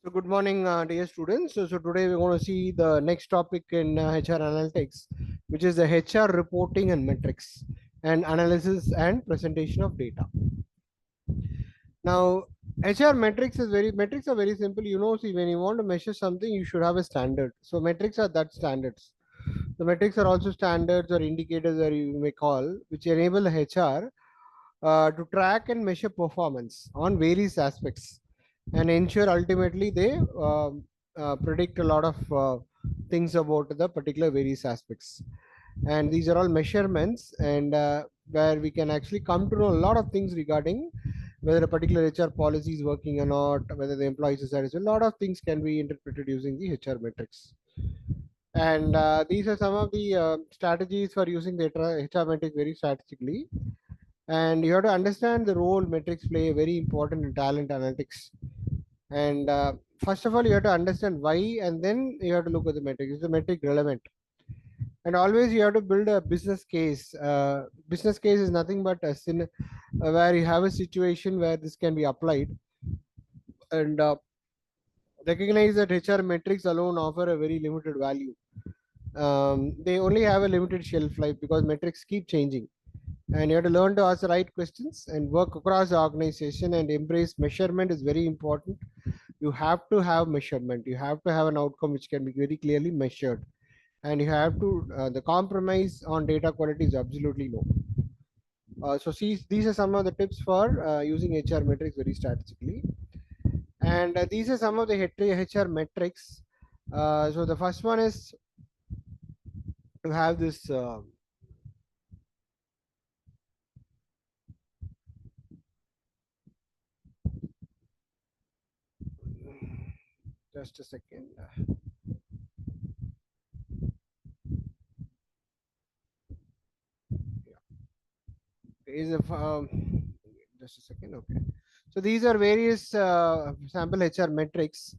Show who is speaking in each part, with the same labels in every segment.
Speaker 1: So good morning, dear students. So today we're going to see the next topic in HR analytics, which is the HR reporting and metrics and analysis and presentation of data. Now, HR metrics are very simple. See, when you want to measure something, you should have a standard. So metrics are that standards. The metrics are also standards or indicators, or you may call, which enable the HR to track and measure performance on various aspects and ensure ultimately they predict a lot of things about the particular various aspects. And these are all measurements, and where we can actually come to know a lot of things regarding whether a particular HR policy is working or not, whether the employees are satisfied. A lot of things can be interpreted using the HR metrics. And these are some of the strategies for using the HR metrics very strategically. And you have to understand the role metrics play very important in talent analytics. And first of all, you have to understand why, and then you have to look at the metric. Is the metric relevant? And always you have to build a business case. Business case is nothing but where you have a situation where this can be applied, and recognize that HR metrics alone offer a very limited value. They only have a limited shelf life because metrics keep changing, and you have to learn to ask the right questions and work across the organization and embrace measurement is very important. You have to have measurement, you have to have an outcome which can be very clearly measured, and you have to the compromise on data quality is absolutely low. So see, these are some of the tips for using HR metrics very strategically, and these are some of the HR metrics. So the first one is to have this just a second. Is a just a second. Okay, so these are various sample HR metrics.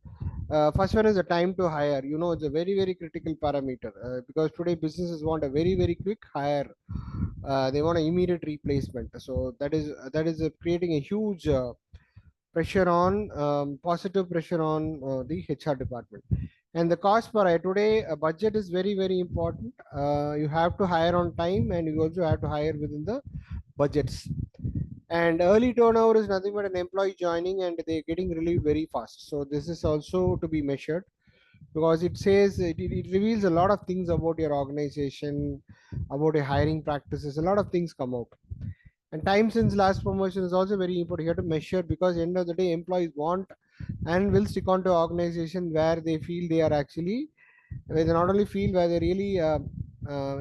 Speaker 1: First one is the time to hire. It's a very critical parameter, because today businesses want a very quick hire. They want an immediate replacement. So that is creating a huge pressure on positive pressure on the HR department. And the cost per hire today, a budget is very important. You have to hire on time, and you also have to hire within the budgets. And early turnover is nothing but an employee joining and they're getting relieved very fast. So this is also to be measured, because it says it reveals a lot of things about your organization, about your hiring practices. A lot of things come out. And time since last promotion is also very important. You have to measure, because end of the day employees want and will stick on to organization where they feel they are actually, where they not only feel, where they really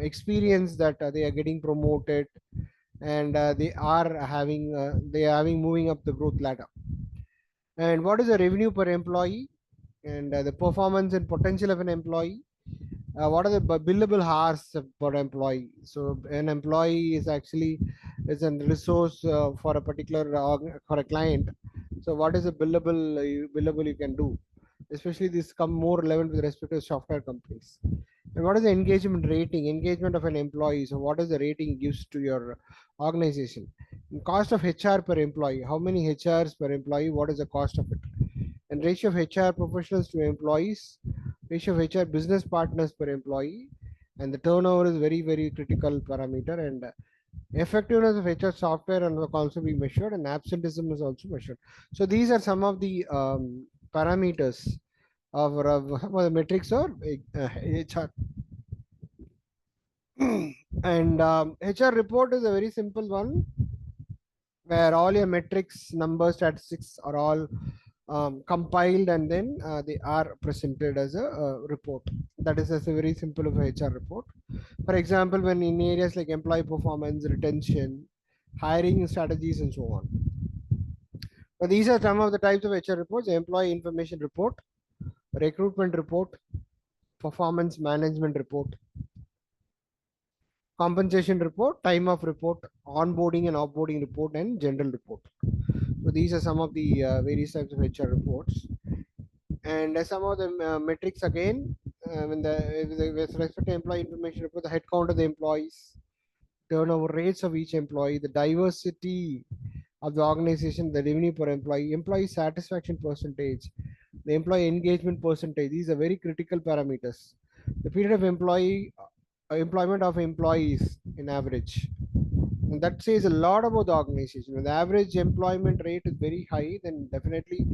Speaker 1: experience that they are getting promoted, and they are having moving up the growth ladder. And what is the revenue per employee, and the performance and potential of an employee. What are the billable hours per employee? So an employee is actually is a resource for a particular for a client. So what is the billable you can do? Especially this come more relevant with respect to software companies. And what is the engagement rating? Engagement of an employee. So what is the rating gives to your organization? And cost of HR per employee. How many HRs per employee? What is the cost of it? And ratio of HR professionals to employees, ratio of HR business partners per employee, and the turnover is very critical parameter. And effectiveness of HR software and will also be measured, and absenteeism is also measured. So these are some of the parameters of some of the metrics of HR. And HR report is a very simple one, where all your metrics, numbers, statistics are all compiled, and then they are presented as a report. That is as a very simple of a HR report. For example, when in areas like employee performance, retention, hiring strategies, and so on. So these are some of the types of HR reports: employee information report, recruitment report, performance management report, compensation report, time off report, onboarding and offboarding report, and general report. So these are some of the various types of HR reports. And some of the metrics again, when with respect to employee information report, the headcount of the employees, turnover rates of each employee, the diversity of the organization, the revenue per employee, employee satisfaction percentage, The employee engagement percentage, these are very critical parameters. The period of employment of employees in average, and that says a lot about the organization. When the average employment rate is very high, then definitely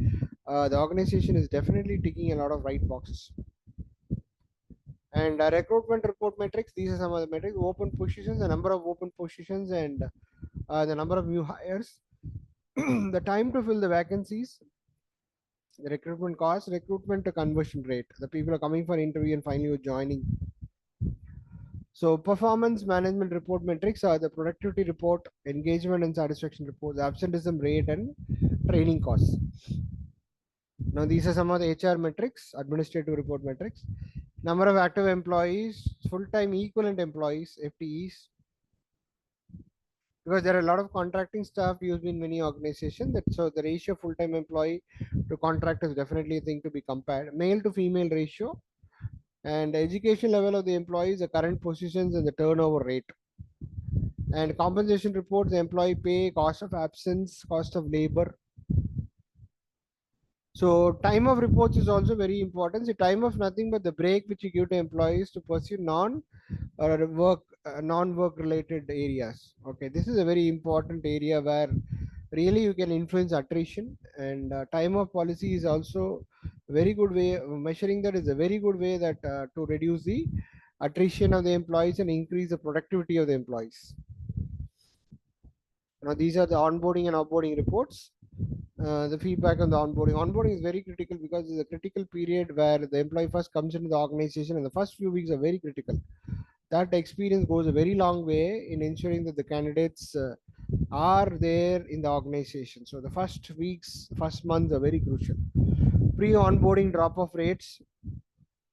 Speaker 1: the organization is definitely ticking a lot of right boxes. And recruitment report metrics, these are some of the metrics: open positions, the number of open positions, and the number of new hires, the time to fill the vacancies, the recruitment cost, recruitment to conversion rate, the people are coming for interview and finally joining. So performance management report metrics are the productivity report, engagement and satisfaction report, the absenteeism rate, and training costs. Now these are some of the HR metrics, administrative report metrics: number of active employees, full-time equivalent employees, FTEs, because there are a lot of contracting staff used in many organizations. That so the ratio of full-time employee to contract is definitely a thing to be compared. Male to female ratio, and the education level of the employees, the current positions, and the turnover rate. And compensation reports, the employee pay, cost of absence, cost of labor. So time of reports is also very important. The time of nothing but the break which you give to employees to pursue non-work related areas. Okay, this is a very important area where really you can influence attrition, and time of policy is also a very good way. Measuring that is a very good way that to reduce the attrition of the employees and increase the productivity of the employees. Now these are the onboarding and offboarding reports. The feedback on the onboarding. Onboarding is very critical because it's a critical period where the employee first comes into the organization, and the first few weeks are very critical. That experience goes a very long way in ensuring that the candidates are there in the organization. So the first weeks, first months are very crucial. Pre-onboarding drop-off rates,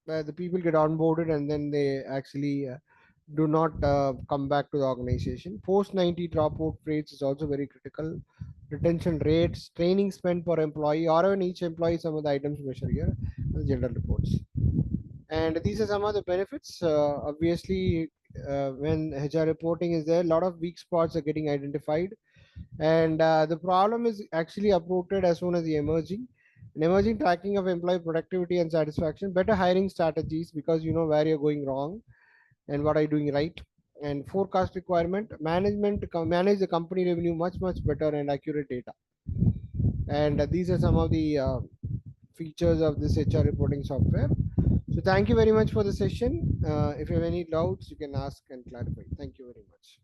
Speaker 1: where the people get onboarded and then they actually do not come back to the organization. Post 90 dropout rates is also very critical. Retention rates, training spent per employee, or on each employee, some of the items measured here, the general reports. And these are some of the benefits. Obviously, when HR reporting is there, a lot of weak spots are getting identified, and the problem is actually uprooted as soon as the emerging. An emerging tracking of employee productivity and satisfaction, better hiring strategies because you know where you're going wrong and what are you doing right, and forecast requirement, management manage the company revenue much better and accurate data. And these are some of the features of this HR reporting software. So thank you very much for the session. If you have any doubts, you can ask and clarify. Thank you very much.